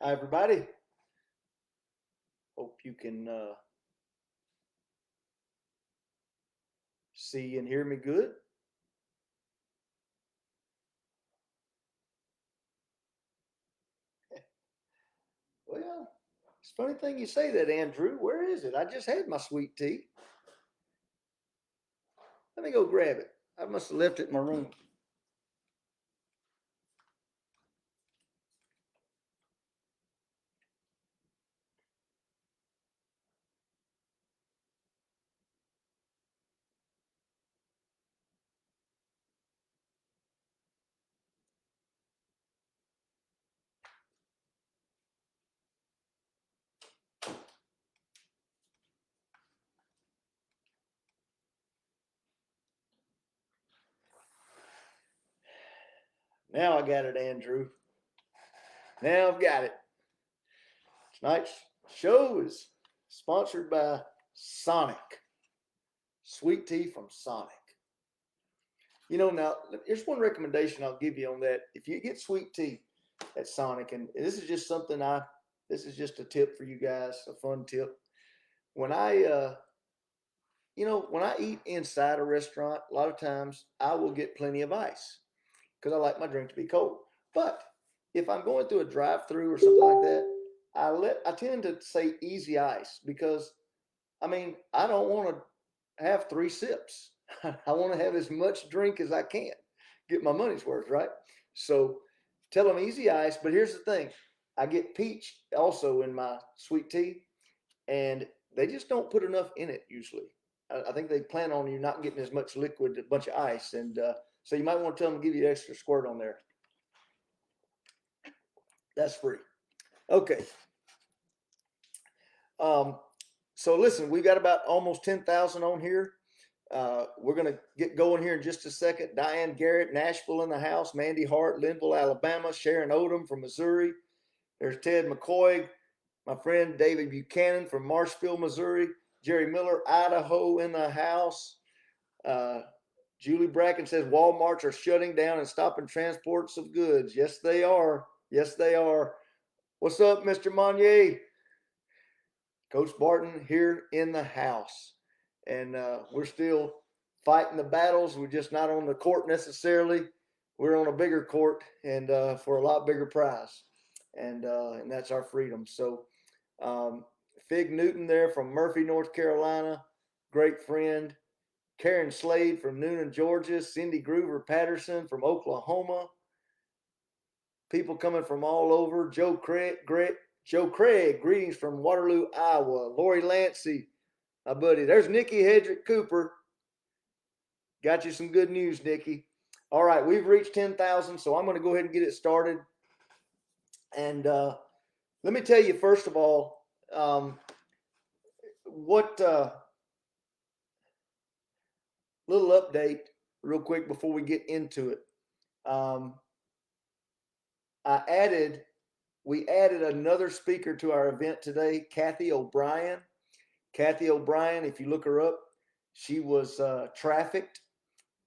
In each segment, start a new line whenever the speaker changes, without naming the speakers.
Hi, everybody. Hope you can see and hear me good. Well, it's a funny thing you say that, Andrew. Where is it? I just had my sweet tea. Let me go grab it. I must have left it in my room. Now I got it, Andrew. Now I've got it. Tonight's show is sponsored by Sonic. Sweet tea from Sonic. Now, here's one recommendation I'll give you on that. If you get sweet tea at Sonic, and this is just something this is just a tip for you guys, a fun tip. When when I eat inside a restaurant, a lot of times I will get plenty of ice because I like my drink to be cold. But if I'm going through a drive-through or something like that, I tend to say easy ice because I don't want to have three sips. I want to have as much drink as I can, get my money's worth, right? So tell them easy ice. But here's the thing: I get peach also in my sweet tea, and they just don't put enough in it usually. I think they plan on you not getting as much liquid, a bunch of ice, and so you might want to tell them to give you an extra squirt on there. That's free. Okay. Um, so listen, we got about almost 10,000 on here. We're going to get going here in just a second. Diane Garrett, Nashville in the house. Mandy Hart, Lindell, Alabama. Sharon Odom from Missouri. There's Ted McCoy, my friend David Buchanan from Marshville, Missouri. Jerry Miller, Idaho in the house. Uh, Julie Bracken says Walmarts are shutting down and stopping transports of goods. Yes, they are. Yes, they are. What's up, Mr. Monnier? Coach Barton here in the house. And we're still fighting the battles. We're just not on the court necessarily. We're on a bigger court and for a lot bigger prize. And that's our freedom. So Fig Newton there from Murphy, North Carolina, great friend. Karen Slade from Noonan, Georgia. Cindy Groover Patterson from Oklahoma. People coming from all over. Joe Craig, greetings from Waterloo, Iowa. Lori Lancey, my buddy. There's Nikki Hedrick Cooper. Got you some good news, Nikki. All right, we've reached 10,000, so I'm going to go ahead and get it started. And let me tell you, first of all, what little update real quick before we get into it. Um, we added another speaker to our event today, Kathy O'Brien. Kathy O'Brien, if you look her up, she was trafficked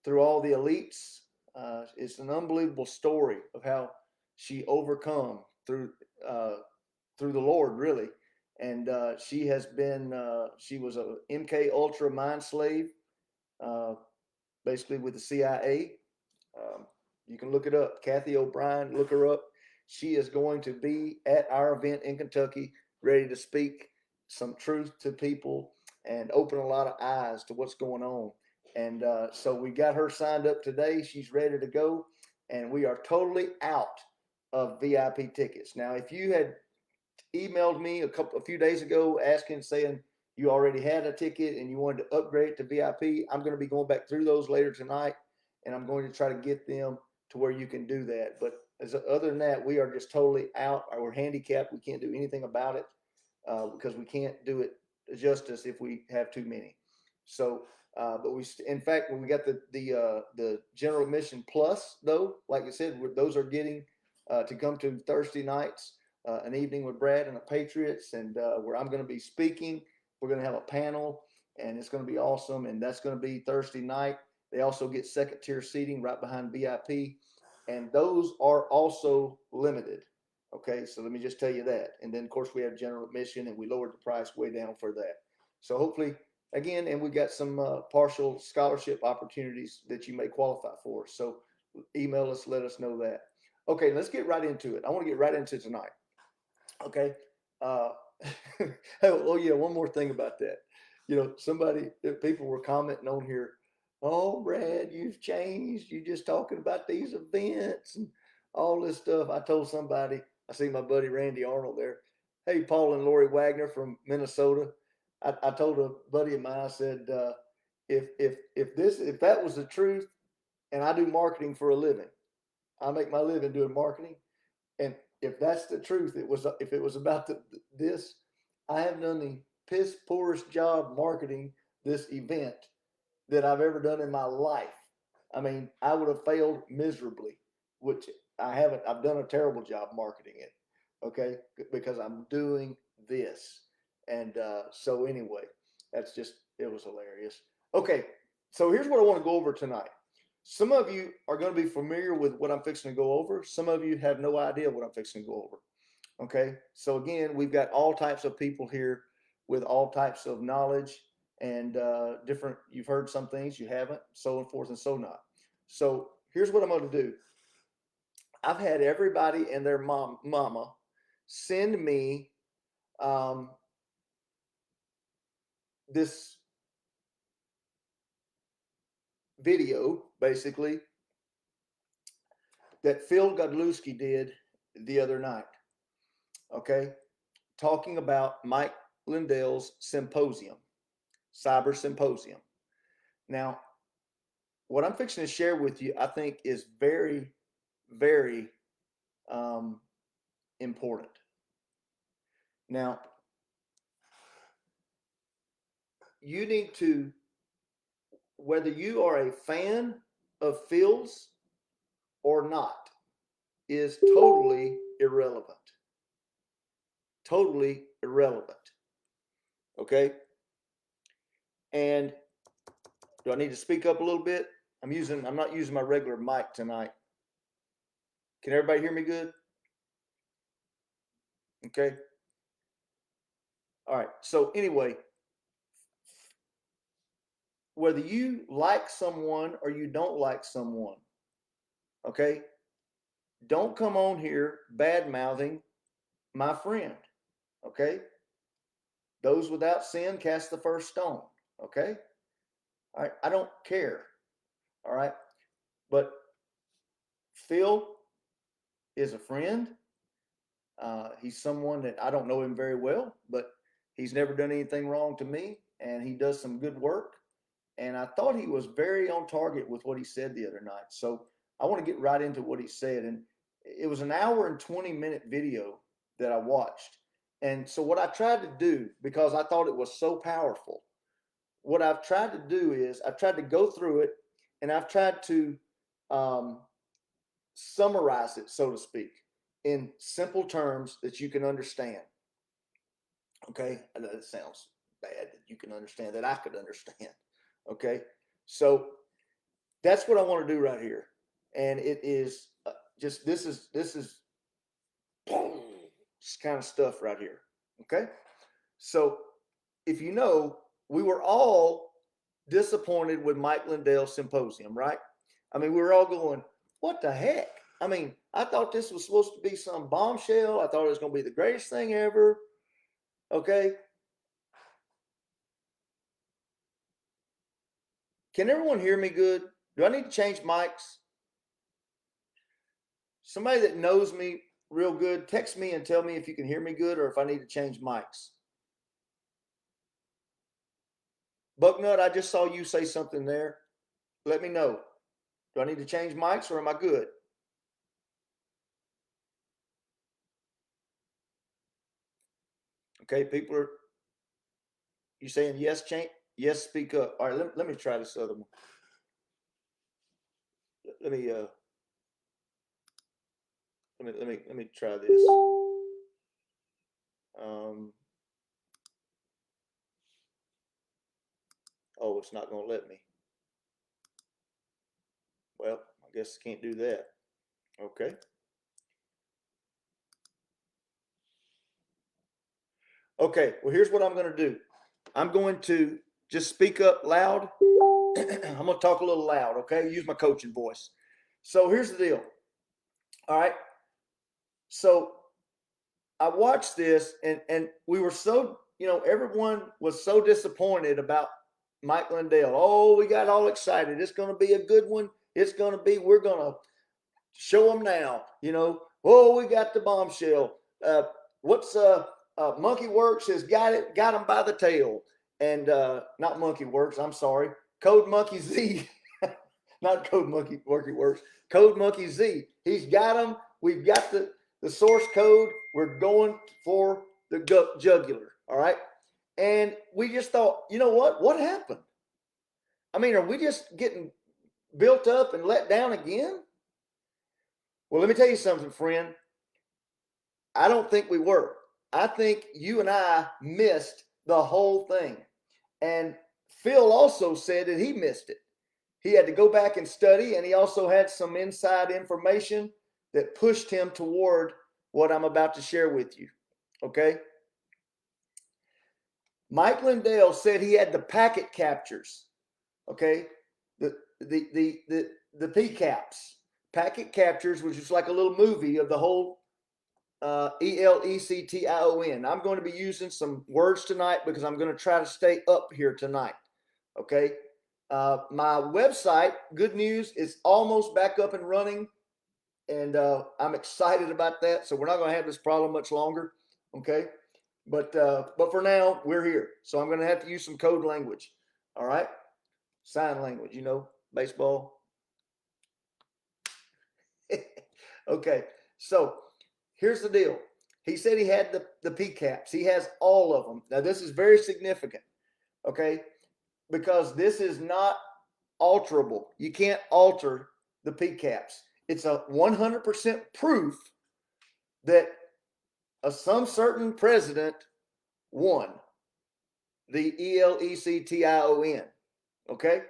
through all the elites. It's an unbelievable story of how she overcome uh, through the Lord, really. And she was a MK Ultra mind slave, uh, basically with the CIA. Um, you can look it up. Kathy O'Brien, look her up. She is going to be at our event in Kentucky, ready to speak some truth to people and open a lot of eyes to what's going on. And so we got her signed up today. She's ready to go. And we are totally out of VIP tickets. Now, if you had emailed me a few days ago asking, saying you already had a ticket and you wanted to upgrade it to VIP, I'm going to be going back through those later tonight, and I'm going to try to get them to where you can do that. But other than that, we are just totally out. We're handicapped. We can't do anything about it because we can't do it justice if we have too many. So, but in fact, when we got the general admission plus, though, like I said, those are getting to come to Thursday nights, an evening with Brad and the Patriots, and where I'm going to be speaking. We're going to have a panel, and it's going to be awesome. And that's going to be Thursday night. They also get second tier seating right behind VIP, and those are also limited. Okay, so let me just tell you that. And then, of course, we have general admission, and we lowered the price way down for that. So hopefully, again, and we got some partial scholarship opportunities that you may qualify for. So email us, let us know that. Okay, let's get right into it. I want to get right into tonight. Okay. Uh, oh yeah, one more thing about that. You know, people were commenting on here. Oh, Brad, you've changed. You're just talking about these events and all this stuff. I told somebody. I see my buddy Randy Arnold there. Hey, Paul and Lori Wagner from Minnesota. I told a buddy of mine. I said, if that was the truth, and I do marketing for a living, I make my living doing marketing. And if that's the truth, if it was about this, I have done the piss poorest job marketing this event that I've ever done in my life. I mean, I would have failed miserably, which I haven't. I've done a terrible job marketing it, okay, because I'm doing this. And so anyway, it was hilarious. Okay, so here's what I want to go over tonight. Some of you are going to be familiar with what I'm fixing to go over. Some of you have no idea what I'm fixing to go over. Okay, so again, we've got all types of people here with all types of knowledge and different. You've heard some things, you haven't, so and forth and so not. So here's what I'm going to do. I've had everybody and their mama send me this video, basically, that Phil Godlewski did the other night. Okay, talking about Mike Lindell's Symposium, Cyber Symposium. Now, what I'm fixing to share with you, I think, is very, very important. Now, you need to, whether you are a fan of Phil's or not, is totally irrelevant. Totally irrelevant. Okay? And do I need to speak up a little bit? I'm not using my regular mic tonight. Can everybody hear me good? Okay. All right. So anyway, whether you like someone or you don't like someone, okay, don't come on here bad mouthing my friend. Okay. Those without sin cast the first stone. Okay. All right. I don't care. All right. But Phil is a friend. He's someone that I don't know him very well, but he's never done anything wrong to me, and he does some good work. And I thought he was very on target with what he said the other night. So I want to get right into what he said. And it was an hour and 20-minute video that I watched. And so what I tried to do, because I thought it was so powerful, what I've tried to do is I've tried to go through it and I've tried to um, summarize it, so to speak, in simple terms that you can understand. Okay, I know it sounds bad that you can understand, that I could understand. Okay, so that's what I want to do right here, and it is just this is this kind of stuff right here. Okay, so if you know, we were all disappointed with Mike Lindell's Symposium, right? I mean, we were all going, what the heck? I mean, I thought this was supposed to be some bombshell. I thought it was going to be the greatest thing ever. Okay. Can everyone hear me good? Do I need to change mics? Somebody that knows me real good, text me and tell me if you can hear me good or if I need to change mics. Bucknut, I just saw you say something there. Let me know. Do I need to change mics or am I good? Okay, people are, you saying yes, change? Yes, speak up. All right, let me try this other one. Let me let me try this. Oh, it's not going to let me. Well, I guess I can't do that. Okay. Okay, well, here's what I'm going to do. I'm going to just speak up loud. I'm going to talk a little loud, okay? Use my coaching voice. So here's the deal. All right. So I watched this, and we were so, everyone was so disappointed about Mike Lindell. Oh, we got all excited. It's going to be a good one. We're going to show them now. Oh, we got the bombshell. Monkey Works has got him by the tail. And not Monkey Works, I'm sorry. Code Monkey Z. Not Code Monkey Works. Code Monkey Z. He's got them. We've got the source code. We're going for the jugular. All right. And we just thought, you know what? What happened? I mean, are we just getting built up and let down again? Well, let me tell you something, friend. I don't think we were. I think you and I missed the whole thing. And Phil also said that he missed it. He had to go back and study, and he also had some inside information that pushed him toward what I'm about to share with you. Okay? Mike Lindell said he had the packet captures. Okay? The PCAPs. Packet captures, which is like a little movie of the whole ELECTION. I'm going to be using some words tonight because I'm going to try to stay up here tonight. Okay. My website, good news, is almost back up and running. And I'm excited about that. So we're not going to have this problem much longer. Okay. But for now, we're here. So I'm going to have to use some code language. All right. Sign language, baseball. Okay. So here's the deal. He said he had the PCAPs. He has all of them. Now, this is very significant, okay, because this is not alterable. You can't alter the PCAPs. It's a 100% proof that some certain president won the ELECTION, okay?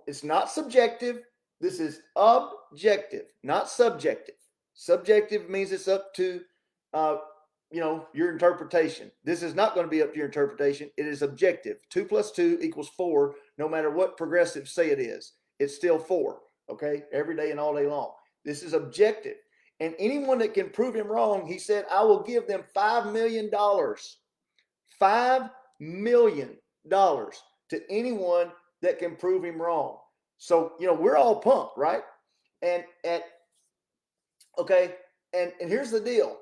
It's not subjective. This is objective, not subjective. Subjective means it's up to, your interpretation. This is not going to be up to your interpretation. It is objective. 2 + 2 = 4, no matter what progressives say it is. It's still 4, okay, every day and all day long. This is objective. And anyone that can prove him wrong, he said, I will give them $5 million. $5 million to anyone that can prove him wrong. So, we're all pumped, right? And here's the deal.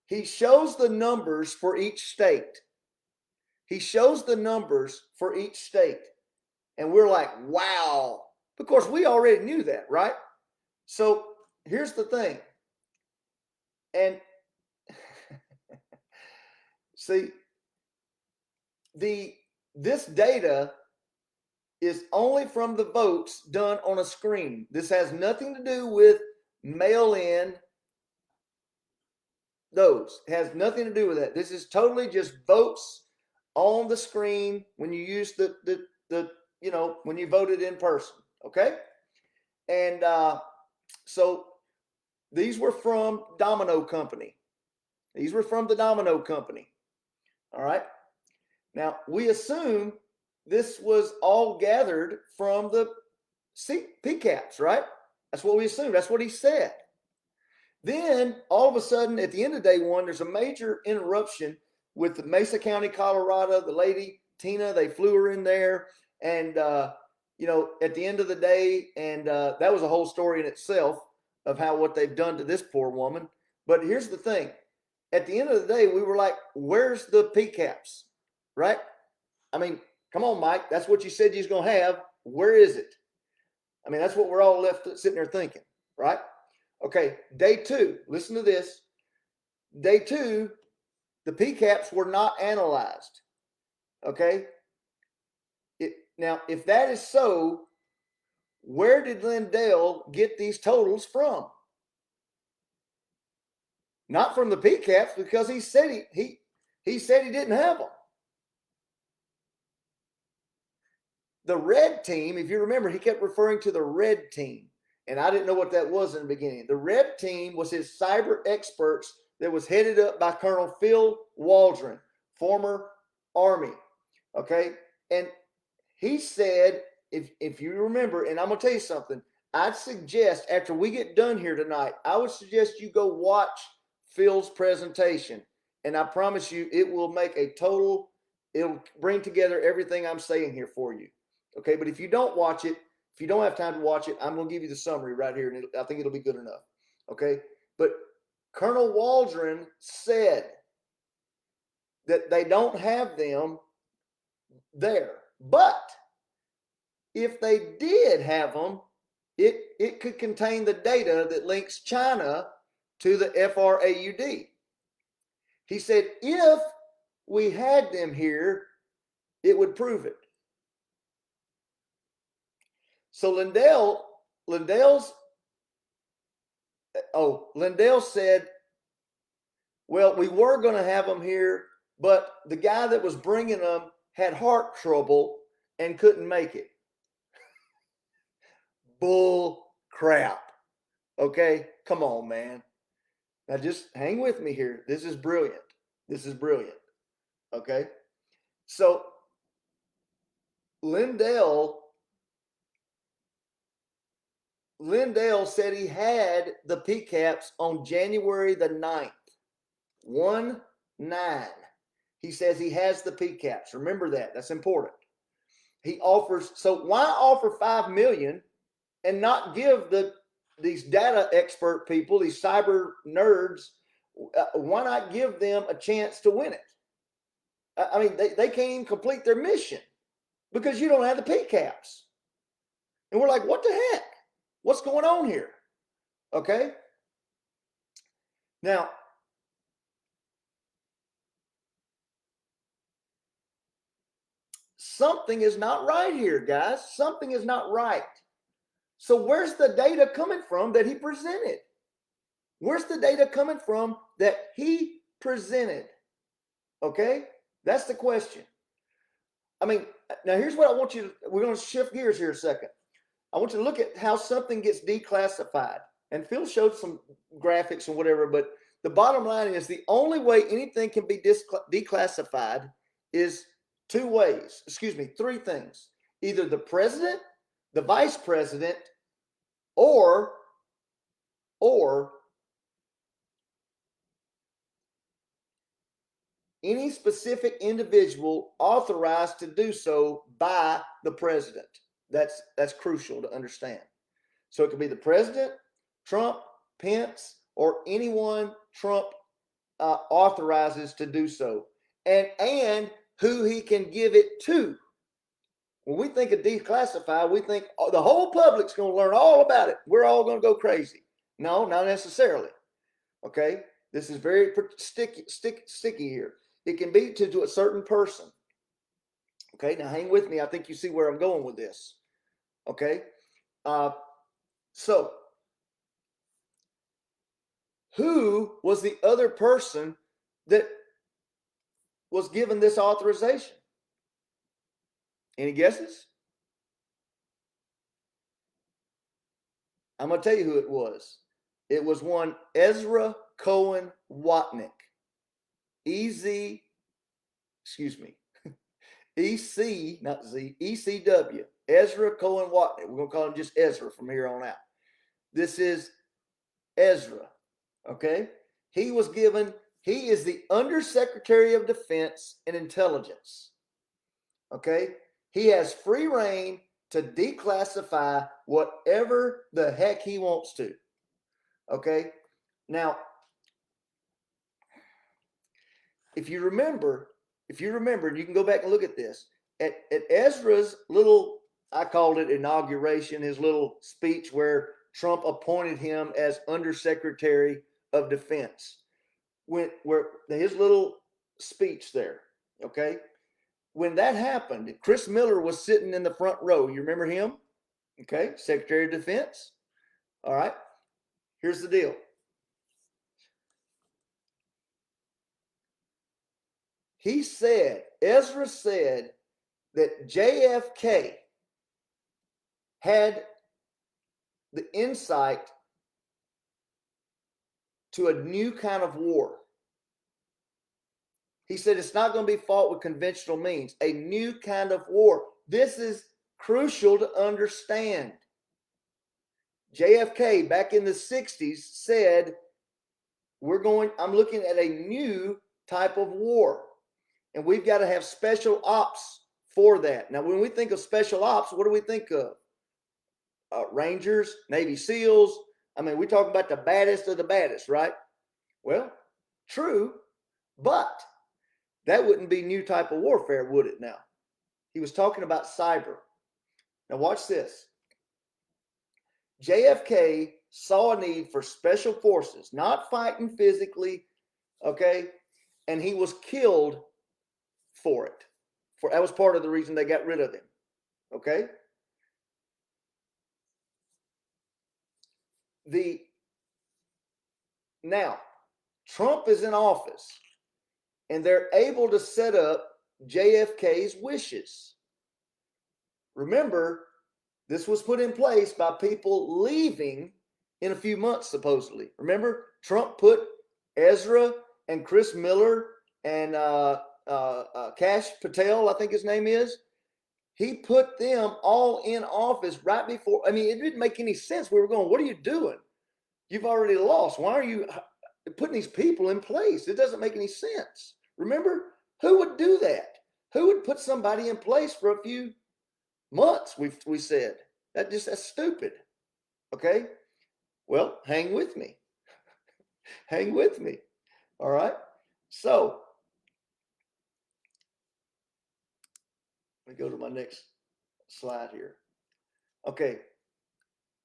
He shows the numbers for each state. And we're like, wow. Of course, we already knew that, right? So here's the thing. And see, this data is only from the votes done on a screen. This has nothing to do with mail-in. Those has nothing to do with that. This is totally just votes on the screen when you use when you voted in person. Okay. And so these were from Domino Company. These were from the Domino Company. All right. Now we assume this was all gathered from the PCAPs, right? That's what we assumed. That's what he said. Then all of a sudden, at the end of day one, there's a major interruption with the Mesa County, Colorado. The lady Tina, they flew her in there, and at the end of the day, and that was a whole story in itself of what they've done to this poor woman. But here's the thing: at the end of the day, we were like, "Where's the PCAPs?" Right? I mean, come on, Mike. That's what you said you was gonna have. Where is it? I mean, that's what we're all left sitting there thinking, right? Okay, day 2, listen to this. Day 2, the PCAPs were not analyzed. Okay? Now, if that is so, where did Lindell get these totals from? Not from the PCAPs, because he said he said he didn't have them. The red team, if you remember, he kept referring to the red team. And I didn't know what that was in the beginning. The red team was his cyber experts that was headed up by Colonel Phil Waldron, former Army. Okay. And he said, if you remember, and I'm going to tell you something, I'd suggest after we get done here tonight, I would suggest you go watch Phil's presentation. And I promise you, it will make a total, it'll bring together everything I'm saying here for you. Okay. But if you don't watch it, if you don't have time to watch it, I'm going to give you the summary right here. And I think it'll be good enough. Okay. But Colonel Waldron said that they don't have them there. But if they did have them, it could contain the data that links China to the FRAUD. He said, if we had them here, it would prove it. So Lindell said, well, we were going to have them here, but the guy that was bringing them had heart trouble and couldn't make it. Bull crap. Okay, come on, man. Now just hang with me here. This is brilliant. This is brilliant. Okay, so Lindell said he had the PCAPs on January the 9th. 1-9. He says he has the PCAPs. Remember that. That's important. He offers, so why offer $5 million and not give these data expert people, these cyber nerds, why not give them a chance to win it? I mean, they can't even complete their mission because you don't have the PCAPs. And we're like, what the heck? What's going on here? Okay. Now, something is not right here, guys. Something is not right. So where's the data coming from that he presented? Where's the data coming from that he presented? Okay, that's the question. I mean, now here's what I want you to, we're going to shift gears here a second. I want you to look at how something gets declassified. And Phil showed some graphics and whatever, but the bottom line is the only way anything can be declassified is three things. Either the president, the vice president, or any specific individual authorized to do so by the president. That's crucial to understand. So it could be the president, Trump, Pence, or anyone Trump authorizes to do so, and who he can give it to. When we think of declassified, we think the whole public's going to learn all about it. We're all going to go crazy. No, not necessarily. Okay, this is very sticky here. It can be to a certain person. Okay, now hang with me. I think you see where I'm going with this. Okay, so who was the other person that was given this authorization? Any guesses? I'm going to tell you who it was. It was one Ezra Cohen Watnick. ECW, Ezra Cohen Watnick. We're going to call him just Ezra from here on out. This is Ezra, okay? He is the Undersecretary of Defense and Intelligence, okay? He has free reign to declassify whatever the heck he wants to, okay? Now, if you remember, and you can go back and look at this, at Ezra's little, I called it inauguration, his little speech where Trump appointed him as Undersecretary of Defense, where his little speech there, okay? When that happened, Chris Miller was sitting in the front row. You remember him? Okay, Secretary of Defense. All right, here's the deal. Ezra said that JFK had the insight to a new kind of war. He said it's not going to be fought with conventional means, a new kind of war. This is crucial to understand. JFK back in the 60s said, I'm looking at a new type of war, and we've got to have special ops for that. Now, when we think of special ops, what do we think of? Rangers, Navy SEALs. I mean, we talk about the baddest of the baddest, right? Well, true, but that wouldn't be new type of warfare, would it now? He was talking about cyber. Now watch this. JFK saw a need for special forces, not fighting physically, okay? And he was killed for it. That was part of the reason they got rid of him, okay? Now, Trump is in office, and they're able to set up JFK's wishes. Remember, this was put in place by people leaving in a few months, supposedly. Remember, Trump put Ezra and Chris Miller and Kash Patel, I think his name is. He put them all in office right before. I mean, it didn't make any sense. We were going, what are you doing? You've already lost. Why are you putting these people in place? It doesn't make any sense. Remember, who would do that? Who would put somebody in place for a few months? We said that's stupid. Okay, well, hang with me. Hang with me. All right. So let me go to my next slide here. Okay,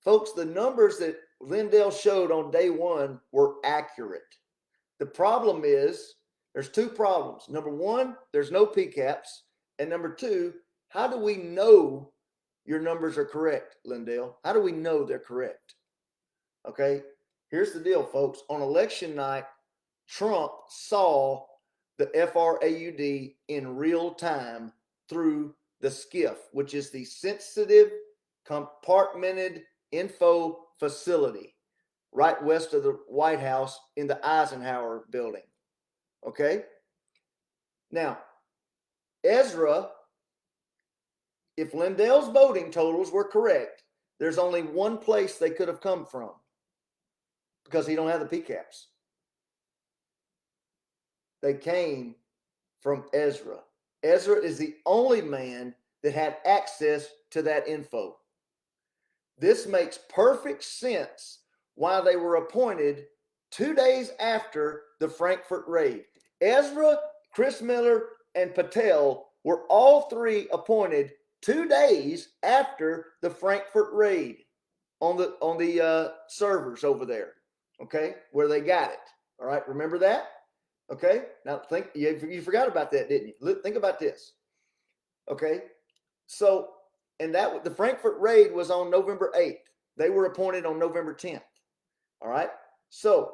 folks, the numbers that Lindell showed on day one were accurate. The problem is there's two problems. Number one, there's no PCAPs. And number two, how do we know your numbers are correct, Lindell? How do we know they're correct? Okay, here's the deal, folks. On election night, Trump saw the FRAUD in real time through the SCIF, which is the Sensitive Compartmented Info Facility, right west of the White House in the Eisenhower building. Okay? Now, Ezra, if Lindell's voting totals were correct, there's only one place they could have come from because he don't have the PCAPs. They came from Ezra. Ezra is the only man that had access to that info. This makes perfect sense why they were appointed 2 days after the Frankfurt raid. Ezra, Chris Miller, and Patel were all three appointed 2 days after the Frankfurt raid on the servers over there, okay, where they got it. All right, remember that? Okay, now think, you forgot about that, didn't you? Think about this. Okay, so, and that the Frankfurt raid was on November 8th. They were appointed on November 10th. All right, so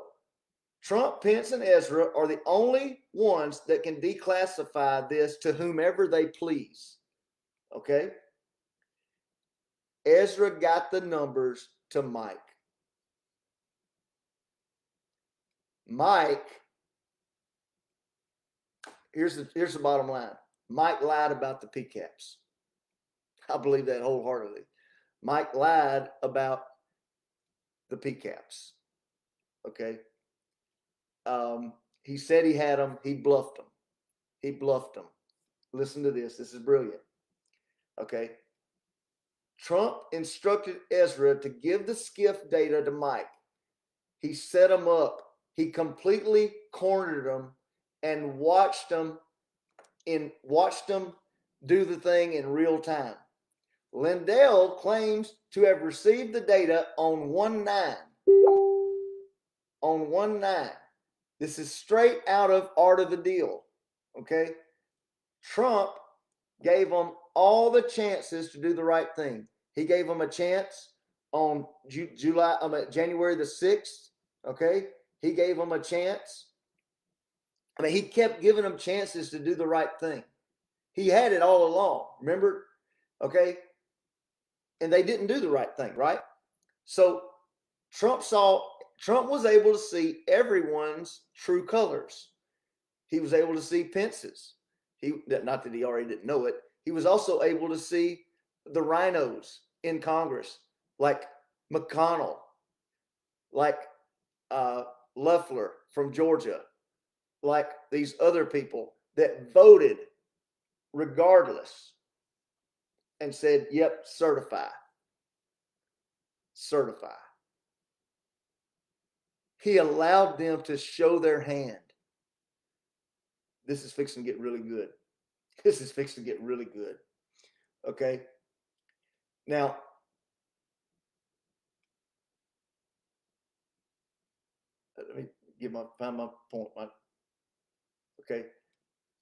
Trump, Pence, and Ezra are the only ones that can declassify this to whomever they please. Okay, Ezra got the numbers to Mike. Mike, here's the bottom line. Mike lied about the PCAPs. I believe that wholeheartedly. Mike lied about the PCAPs. Okay. He said he had them. He bluffed them. He bluffed them. Listen to this. This is brilliant. Okay. Trump instructed Ezra to give the SCIF data to Mike. He set him up. He completely cornered him and watched them do the thing in real time. Lindell claims to have received the data on 1/9. On 1/9. This is straight out of Art of the Deal. Okay? Trump gave them all the chances to do the right thing. He gave them a chance on January the 6th. Okay? He gave them a chance. I mean, he kept giving them chances to do the right thing. He had it all along. Remember? Okay? And they didn't do the right thing, right? So Trump saw Trump was able to see everyone's true colors. He was able to see Pence's. Not that he already didn't know it. He was also able to see the rhinos in Congress, like McConnell, like Loeffler from Georgia, like these other people that voted regardless and said, yep, certify. Certify. He allowed them to show their hand. This is fixing to get really good. This is fixing to get really good. Okay. Now, let me find my point. Okay.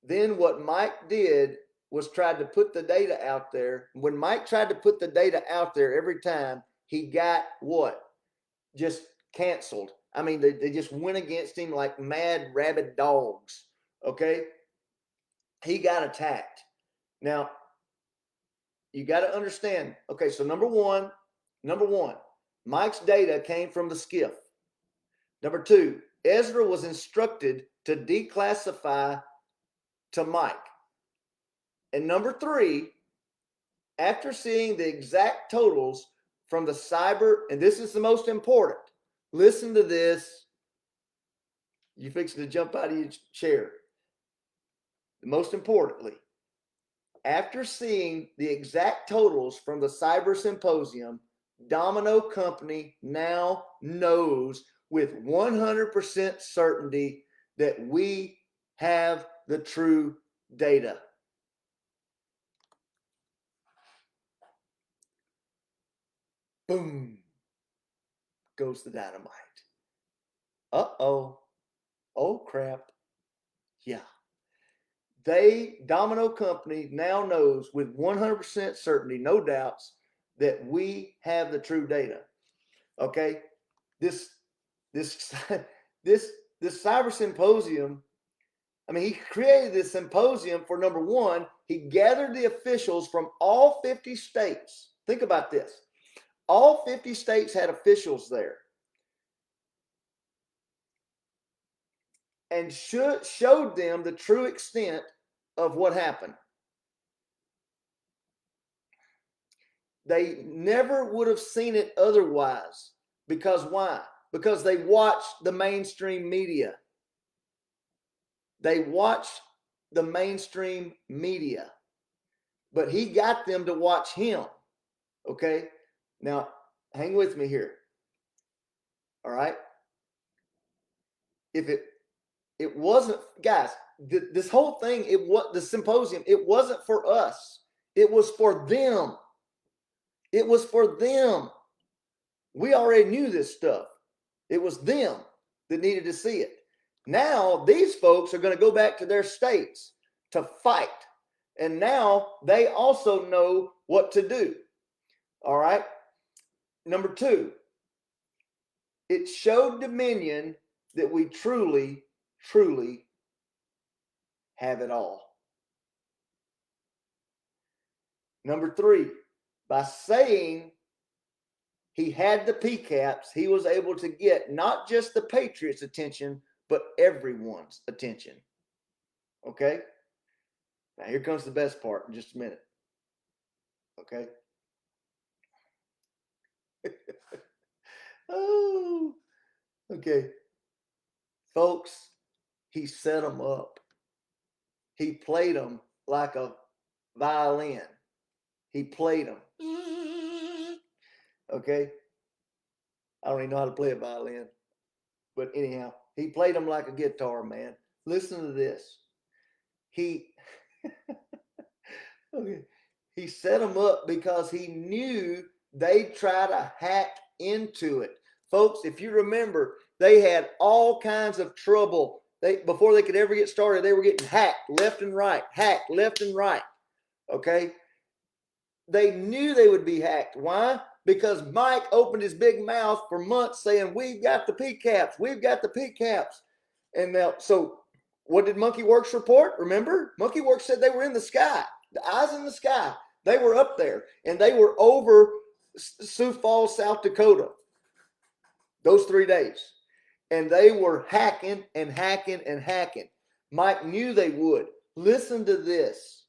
Then what Mike did was tried to put the data out there. When Mike tried to put the data out there every time, he got what? Just canceled. I mean, they just went against him like mad rabid dogs. Okay. He got attacked. Now, you got to understand. Okay, so number one, Mike's data came from the skiff. Number two, Ezra was instructed to declassify to Mike. And number three, after seeing the exact totals from the cyber, and this is the most important, listen to this. You're fixing to jump out of your chair. Most importantly, after seeing the exact totals from the Cyber Symposium, Domino Company now knows with 100% certainty that we have the true data. Boom goes the dynamite. Uh-oh. Oh, crap. Yeah. Domino Company now knows with 100% certainty, no doubts, that we have the true data. Okay? This Cyber Symposium, I mean, he created this symposium for, number one, he gathered the officials from all 50 states. Think about this. All 50 states had officials there. And showed them the true extent of what happened. They never would have seen it otherwise. Because why? Because they watched the mainstream media. They watched the mainstream media. But he got them to watch him. Okay? Now, hang with me here. All right? If it wasn't, guys, this whole thing, the symposium, it wasn't for us. It was for them. It was for them. We already knew this stuff. It was them that needed to see it. Now, these folks are going to go back to their states to fight. And now they also know what to do. All right? Number two, it showed Dominion that we truly have it all. Number three, by saying he had the PCAPs, he was able to get not just the Patriots' attention, but everyone's attention. Okay? Now here comes the best part in just a minute. Okay? Oh, okay. Folks, he set them up. He played them like a violin. He played them. Okay? I don't even know how to play a violin. But anyhow, he played them like a guitar, man. Listen to this. He set them up because he knew they'd try to hack into it. Folks, if you remember, they had all kinds of trouble. Before they could ever get started, they were getting hacked left and right, hacked left and right. Okay? They knew they would be hacked. Why? Because Mike opened his big mouth for months saying, we've got the PCAPs, we've got the PCAPs. And now, so what did Monkey Works report? Remember? Monkey Works said they were in the sky, the eyes in the sky. They were up there, and they were over Sioux Falls, South Dakota. those 3 days. And they were hacking and hacking and hacking. Mike knew they would. Listen to this.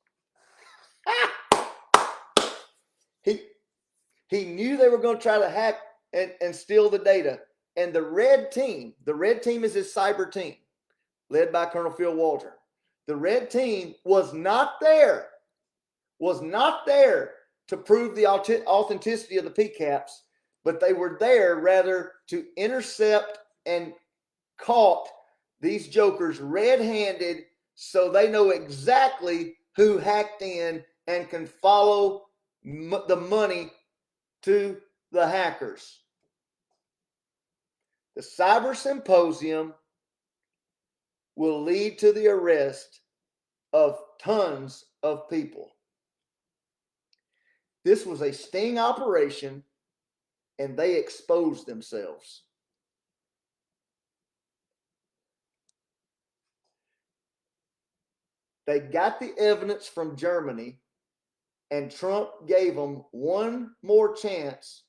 He knew they were going to try to hack and steal the data. And the red team is his cyber team, led by Colonel Phil Walter. The red team was not there to prove the authenticity of the PCAPs, but they were there rather to intercept and caught these jokers red-handed so they know exactly who hacked in and can follow the money to the hackers. The Cyber Symposium will lead to the arrest of tons of people. This was a sting operation, and they exposed themselves. They got the evidence from Germany, and Trump gave them one more chance,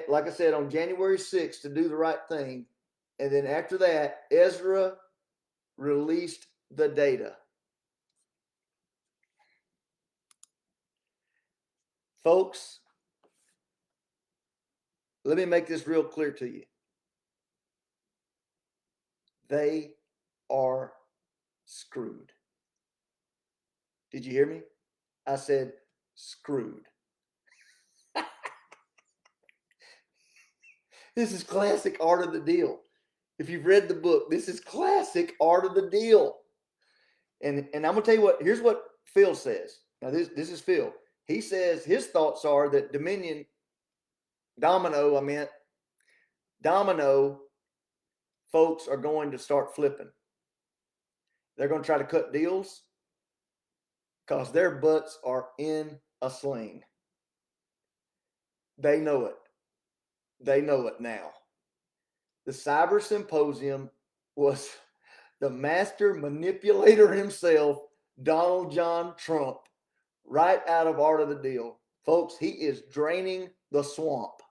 like I said, on January 6th to do the right thing. And then after that, Ezra released the data. Folks, let me make this real clear to you. They are screwed. Did you hear me? I said screwed. This is classic Art of the Deal. If you've read the book, this is classic Art of the Deal. And I'm going to tell you what, here's what Phil says. Now, this is Phil. He says his thoughts are that Domino folks are going to start flipping. They're going to try to cut deals because their butts are in a sling. They know it. They know it now. The Cyber Symposium was the master manipulator himself, Donald John Trump, right out of Art of the Deal. Folks, he is draining the swamp.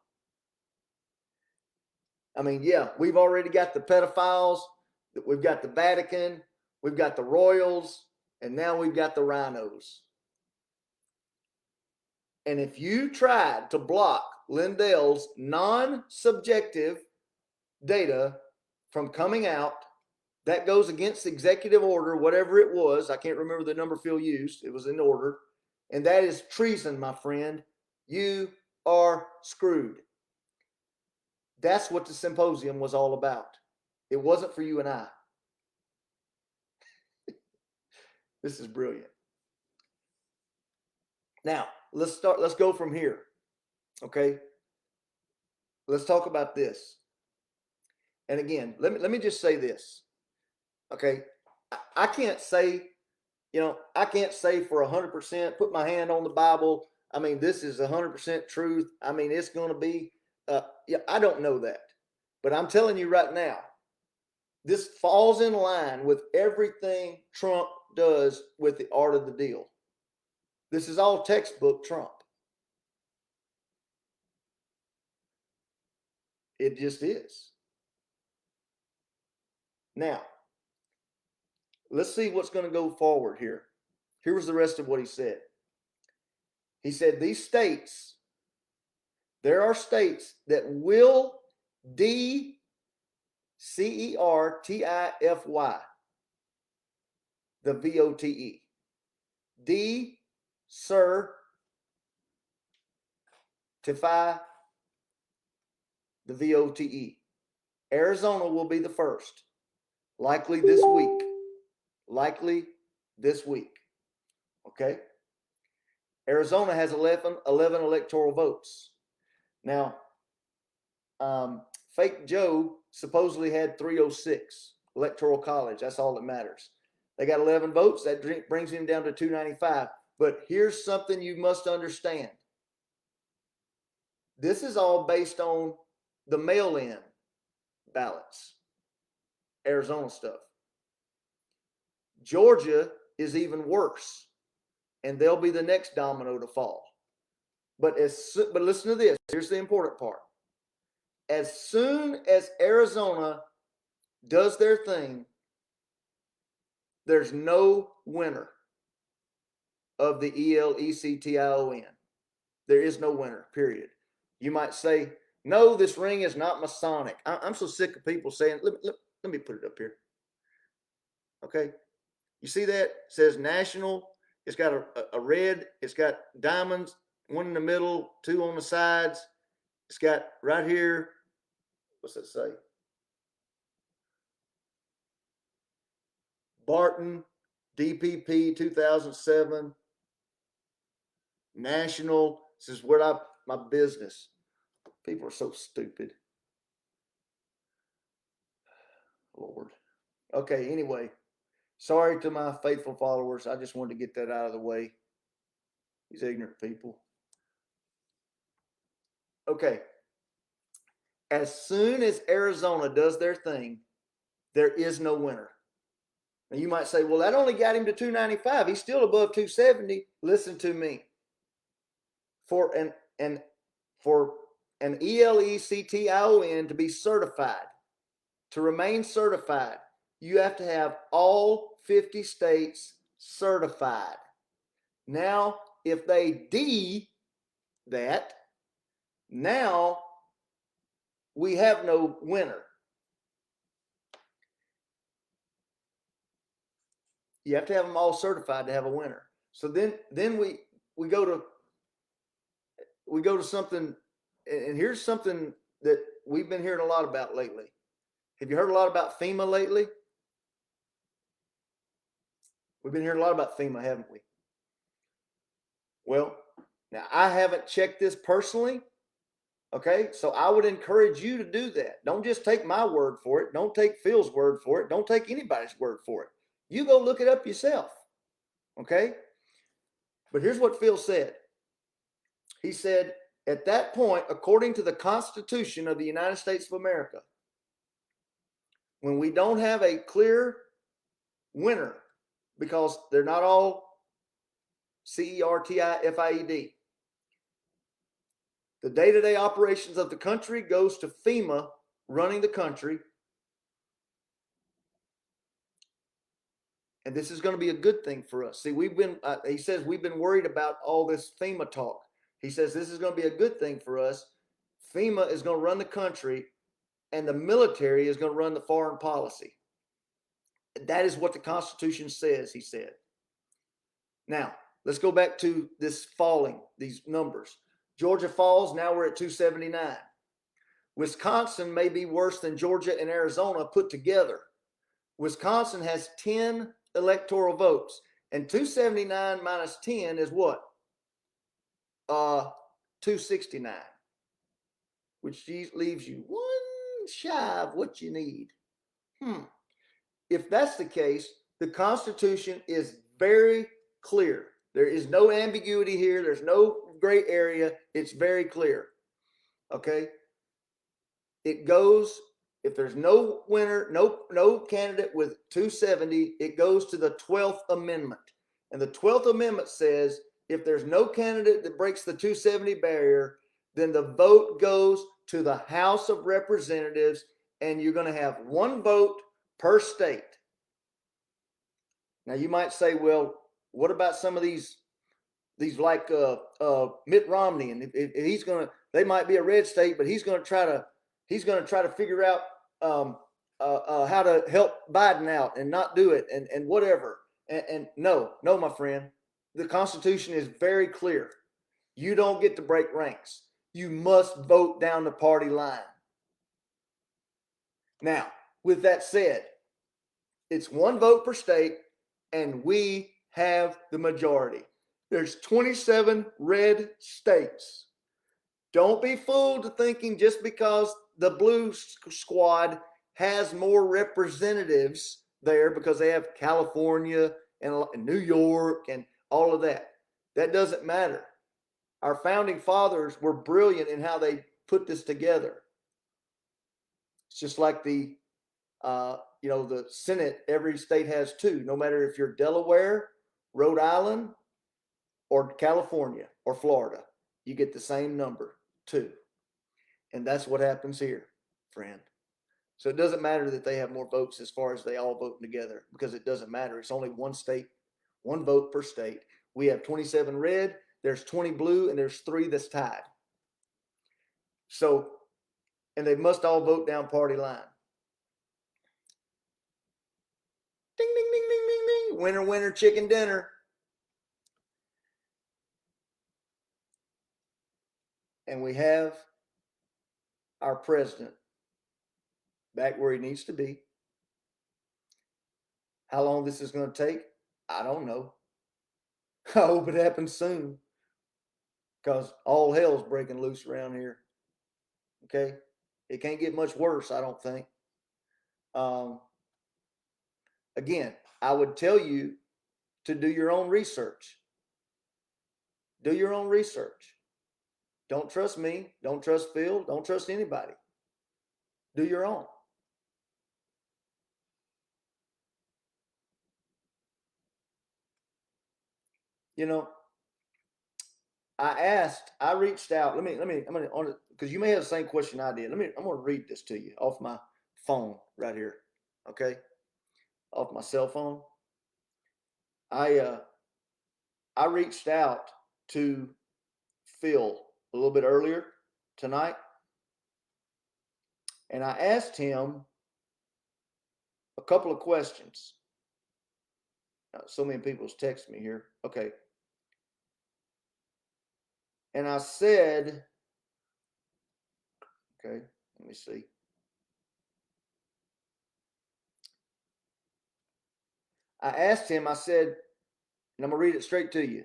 I mean, yeah, we've already got the pedophiles, we've got the Vatican, we've got the royals, and now we've got the rhinos. And if you tried to block Lindell's non-subjective data from coming out, that goes against executive order, whatever it was. I can't remember the number Phil used. It was in order. And that is treason, my friend. You are screwed. That's what the symposium was all about. It wasn't for you and I. This is brilliant. Now, let's go from here. Okay? Let's talk about this. And again, let me just say this. Okay? I can't say, I can't say for 100%, put my hand on the Bible. I mean, this is 100% truth. I mean, it's going to be, I don't know that. But I'm telling you right now, this falls in line with everything Trump does with the Art of the Deal. This is all textbook Trump. It just is. Now, let's see what's going to go forward here. Here was the rest of what he said. He said, these states, there are states that will decertify the VOTE. Decertify the VOTE. Arizona will be the first. Likely this week. Okay? Arizona has 11 electoral votes. Now, Fake Joe supposedly had 306 electoral college. That's all that matters. They got 11 votes. That brings him down to 295. But here's something you must understand. This is all based on the mail-in ballots. Arizona stuff. Georgia is even worse, and they'll be the next domino to fall. But listen to this. Here's the important part. as soon as Arizona does their thing, there's no winner of the ELECTION. There is no winner, period. You might say, no, this ring is not Masonic. I'm so sick of people saying, let me put it up here. Okay. You see that? It says national. It's got a red. It's got diamonds, one in the middle, two on the sides. It's got right here, what's it say? Barton, DPP 2007, national. This is where my business. People are so stupid. Lord. Okay, anyway. Sorry to my faithful followers. I just wanted to get that out of the way. These ignorant people. Okay. As soon as Arizona does their thing, there is no winner. Now you might say, well, that only got him to 295. He's still above 270. Listen to me. For an ELECTION to be certified, to remain certified, you have to have all 50 states certified. Now, if they D that, now we have no winner. You have to have them all certified to have a winner. So then we go to something, and here's something that we've been hearing a lot about lately. Have you heard a lot about FEMA lately? We've been hearing a lot about FEMA, haven't we? Well, now I haven't checked this personally. Okay, so I would encourage you to do that. Don't just take my word for it. Don't take Phil's word for it. Don't take anybody's word for it. You go look it up yourself. Okay? But here's what Phil said. He said, at that point, according to the Constitution of the United States of America, when we don't have a clear winner, because they're not all CERTIFIED, the day-to-day operations of the country goes to FEMA running the country. And this is going to be a good thing for us. See, he says we've been worried about all this FEMA talk. He says this is going to be a good thing for us. FEMA is going to run the country, and the military is going to run the foreign policy. That is what the Constitution says, he said. Now, let's go back to this falling, these numbers. Georgia falls, now we're at 279. Wisconsin may be worse than Georgia and Arizona put together. Wisconsin has 10 electoral votes, and 279 minus 10 is what? 269, which leaves you one shy of what you need. If that's the case, the Constitution is very clear. There is no ambiguity here. There's no gray area. It's very clear. Okay? It goes, if there's no winner, no candidate with 270, it goes to the 12th Amendment. And the 12th Amendment says if there's no candidate that breaks the 270 barrier, then the vote goes to the House of Representatives, and you're going to have one vote per state. Now you might say, well, what about some of these like Mitt Romney, and if he's going to, they might be a red state, but he's going to try to figure out how to help Biden out and not do it and whatever. And no, my friend, the Constitution is very clear. You don't get to break ranks. You must vote down the party line. Now, with that said, it's one vote per state, and we have the majority. There's 27 red states. Don't be fooled to thinking just because the blue squad has more representatives there because they have California and New York and all of that. That doesn't matter. Our founding fathers were brilliant in how they put this together. It's just like the Senate, every state has two, no matter if you're Delaware, Rhode Island, or California or Florida, you get the same number, two. And that's what happens here, friend. So it doesn't matter that they have more votes as far as they all voting together, because it doesn't matter. It's only one state, one vote per state. We have 27 red, there's 20 blue, and there's 3 that's tied. So, and they must all vote down party line. Ding, ding, ding, ding, ding, ding. Winner, winner, chicken dinner. And we have our president back where he needs to be. How long this is going to take, I don't know. I hope it happens soon, because all hell's breaking loose around here. Okay, it can't get much worse, I don't think. Again, I would tell you to do your own research. Do your own research. Don't trust me. Don't trust Phil. Don't trust anybody. Do your own. You know, I reached out. I'm gonna on it because you may have the same question I did. I'm gonna read this to you off my phone right here. Okay, off my cell phone. I reached out to Phil a little bit earlier tonight, and I asked him a couple of questions. So many people's text me here. Okay. And I said, okay, let me see. I asked him, I said, and I'm going to read it straight to you.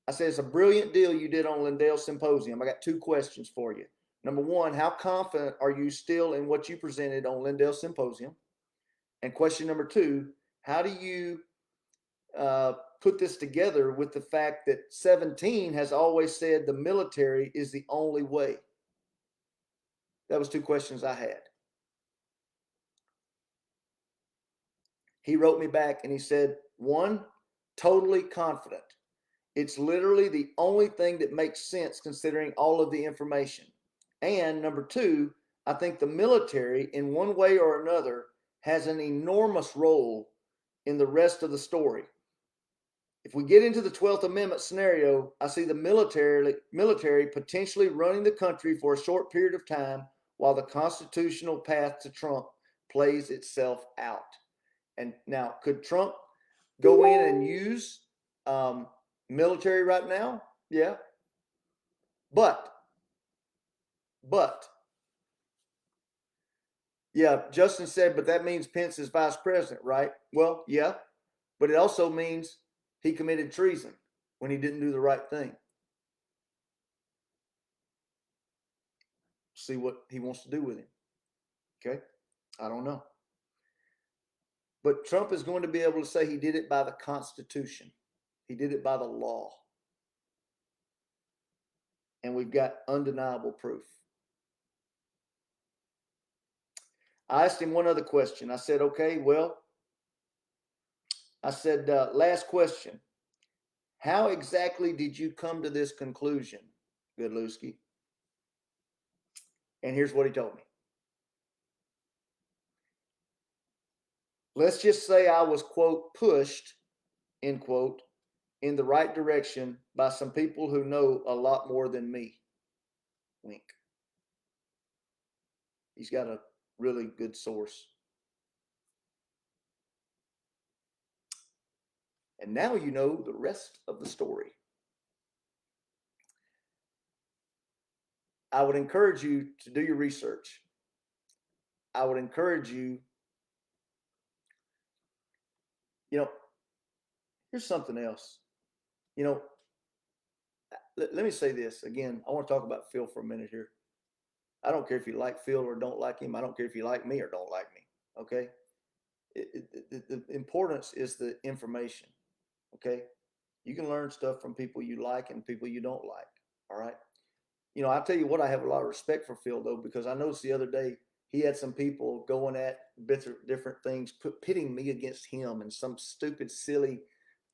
I said, it's a brilliant deal you did on Lindell Symposium. I got 2 questions for you. Number 1, how confident are you still in what you presented on Lindell Symposium? And question number 2, how do you put this together with the fact that 17 has always said the military is the only way? That was 2 questions I had. He wrote me back and he said, 1, totally confident. It's literally the only thing that makes sense considering all of the information. And number 2, I think the military, in one way or another, has an enormous role in the rest of the story. If we get into the 12th Amendment scenario, I see the military potentially running the country for a short period of time while the constitutional path to Trump plays itself out. And now, could Trump go in and use military right now? Yeah. But, yeah, Justin said, but that means Pence is vice president, right? Well, yeah, but it also means he committed treason when he didn't do the right thing. See what he wants to do with him. Okay. I don't know. But Trump is going to be able to say he did it by the Constitution. He did it by the law. And we've got undeniable proof. I asked him one other question. I said, okay, well, I said, last question. How exactly did you come to this conclusion, Goodlewski? And here's what he told me. Let's just say I was, quote, pushed, end quote, in the right direction by some people who know a lot more than me. Wink. He's got a really good source. And now you know the rest of the story. I would encourage you to do your research. I would encourage you, here's something else. Let me say this again. I want to talk about Phil for a minute here. I don't care if you like Phil or don't like him. I don't care if you like me or don't like me. Okay. The importance is the information. Okay. You can learn stuff from people you like and people you don't like. All right. I'll tell you what, I have a lot of respect for Phil though, because I noticed the other day he had some people going at different things, pitting me against him and some stupid, silly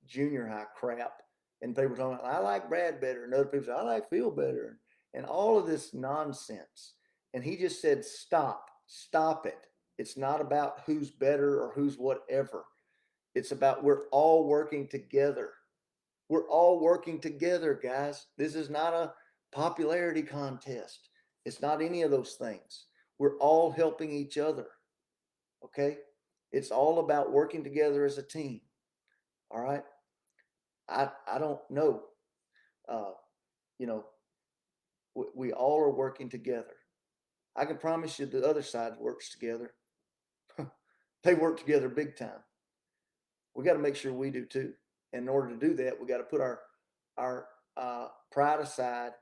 junior high crap. And people talking, I like Brad better, and other people say, I like Phil better, and all of this nonsense. And he just said, stop it. It's not about who's better or who's whatever. It's about we're all working together. We're all working together, guys. This is not a popularity contest. It's not any of those things. We're all helping each other. Okay? It's all about working together as a team. All right? I don't know. Uh, you know, we all are working together. I can promise you the other side works together. They work together big time. We got to make sure we do too. And in order to do that, we got to put our pride aside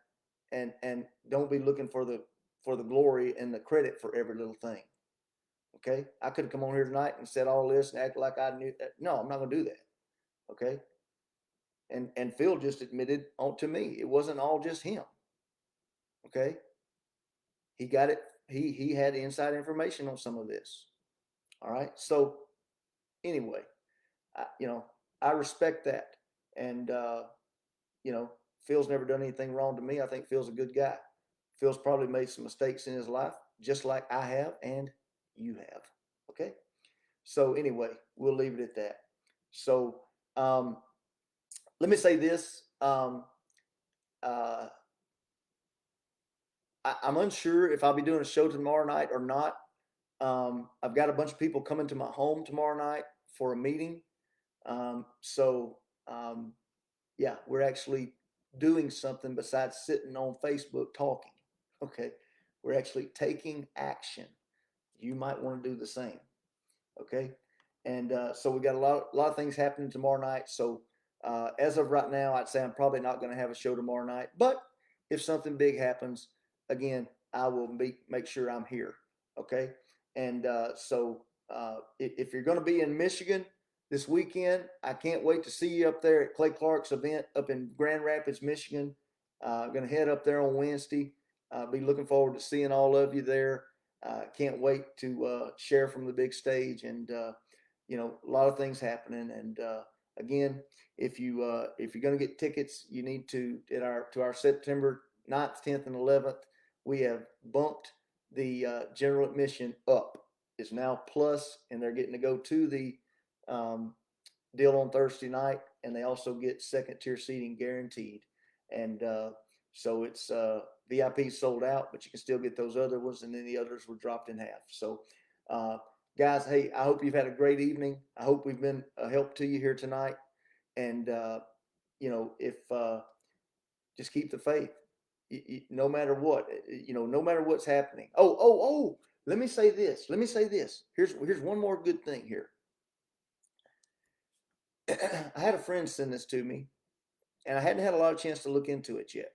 and don't be looking for the glory and the credit for every little thing. Okay, I could have come on here tonight and said all this and act like I knew that. No, I'm not going to do that. Okay, and Phil just admitted to me it wasn't all just him. Okay, he got it. He had inside information on some of this. All right, so anyway, I respect that, and Phil's never done anything wrong to me. I think Phil's a good guy. Phil's probably made some mistakes in his life, just like I have and you have. Okay. So anyway, we'll leave it at that. So let me say this. I'm unsure if I'll be doing a show tomorrow night or not. I've got a bunch of people coming to my home tomorrow night for a meeting. Yeah, we're actually doing something besides sitting on Facebook talking. Okay. We're actually taking action. You might want to do the same. Okay. And so we got a lot of things happening tomorrow night. So as of right now, I'd say I'm probably not going to have a show tomorrow night. But if something big happens, again, I will make sure I'm here. Okay. And if you're going to be in Michigan this weekend, I can't wait to see you up there at Clay Clark's event up in Grand Rapids, Michigan. Going to head up there on Wednesday. Be looking forward to seeing all of you there. Can't wait to share from the big stage, and a lot of things happening. And again, if you're going to get tickets, you need to to our September 9th, 10th, and 11th. We have bumped the general admission up. It's now plus, and they're getting to go to the deal on Thursday night, and they also get second tier seating guaranteed. And so it's VIP sold out, but you can still get those other ones, and then the others were dropped in half. So, guys, hey, I hope you've had a great evening. I hope we've been a help to you here tonight. And if just keep the faith, no matter what, no matter what's happening. Oh. Let me say this. Here's one more good thing here. I had a friend send this to me, and I hadn't had a lot of chance to look into it yet.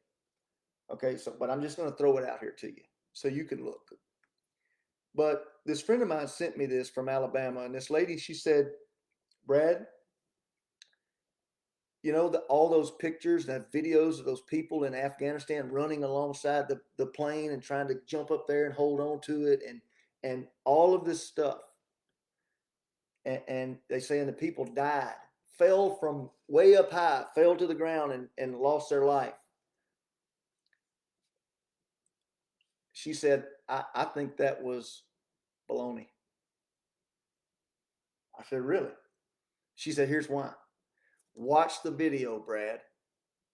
Okay, but I'm just going to throw it out here to you so you can look. But this friend of mine sent me this from Alabama, and this lady, she said, Brad, all those pictures, that videos of those people in Afghanistan running alongside the plane and trying to jump up there and hold on to it, and all of this stuff. And they say, and the people died, fell from way up high, fell to the ground and lost their life. She said, I think that was baloney. I said, really? She said, here's why. Watch the video, Brad.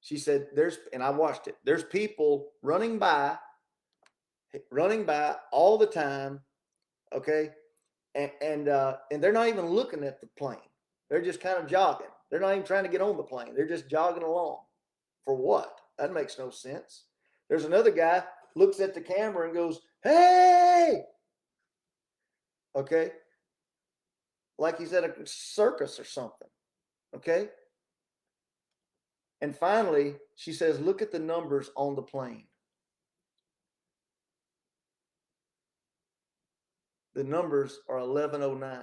She said, and I watched it. There's people running by all the time. Okay. And they're not even looking at the plane. They're just kind of jogging. They're not even trying to get on the plane. They're just jogging along. For what? That makes no sense. There's another guy looks at the camera and goes, hey, okay. Like he's at a circus or something. Okay. And finally, she says, look at the numbers on the plane. The numbers are 1109.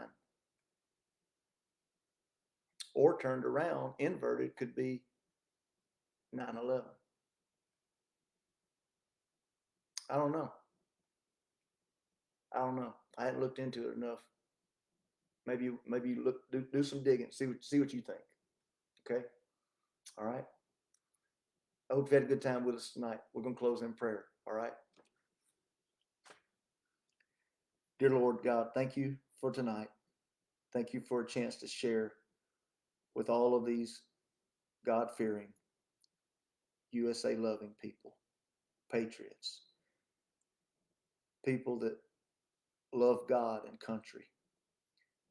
Or turned around, inverted, could be 9/11. I don't know. I hadn't looked into it enough. Maybe you do some digging, see what you think. Okay. All right. I hope you had a good time with us tonight. We're going to close in prayer. All right. Dear Lord God, thank you for tonight. Thank you for a chance to share with all of these God fearing, USA loving people, patriots, people that love God and country,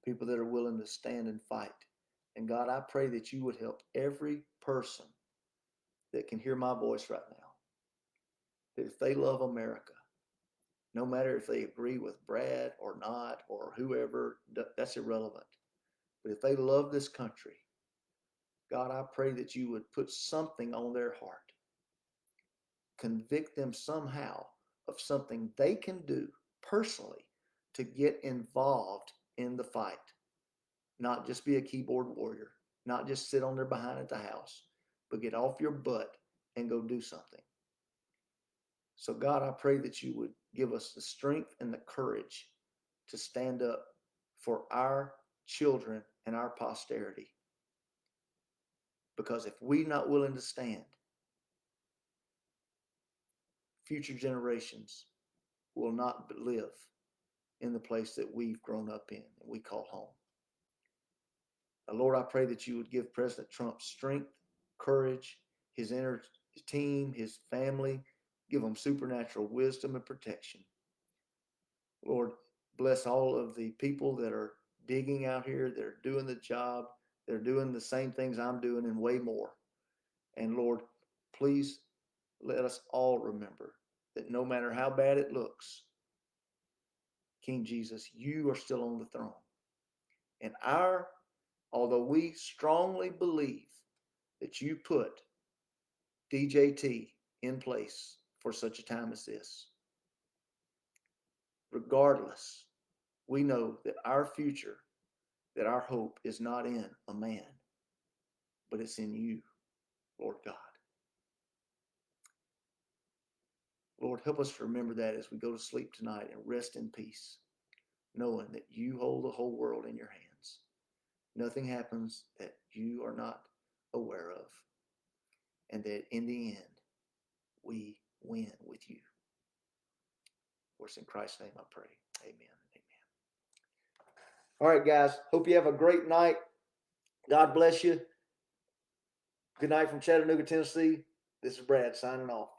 people that are willing to stand and fight. And God, I pray that you would help every person that can hear my voice right now, that if they love America, no matter if they agree with Brad or not or whoever, that's irrelevant. But if they love this country, God, I pray that you would put something on their heart, convict them somehow of something they can do personally to get involved in the fight, not just be a keyboard warrior, not just sit on their behind at the house, but get off your butt and go do something. So, God, I pray that you would give us the strength and the courage to stand up for our children and our posterity. Because if we're not willing to stand, future generations will not live in the place that we've grown up in and we call home. Now, Lord, I pray that you would give President Trump strength, courage, his inner team, his family, give them supernatural wisdom and protection. Lord, bless all of the people that are digging out here, that are doing the job, they're doing the same things I'm doing and way more. And Lord, please let us all remember that no matter how bad it looks, King Jesus, you are still on the throne. And although we strongly believe that you put DJT in place for such a time as this, regardless, we know that our future, that our hope is not in a man, but it's in you, Lord God. Lord, help us to remember that as we go to sleep tonight and rest in peace, knowing that you hold the whole world in your hands. Nothing happens that you are not aware of, and that in the end, we win with you. Of course, in Christ's name I pray. Amen. Amen. All right, guys. Hope you have a great night. God bless you. Good night from Chattanooga, Tennessee. This is Brad signing off.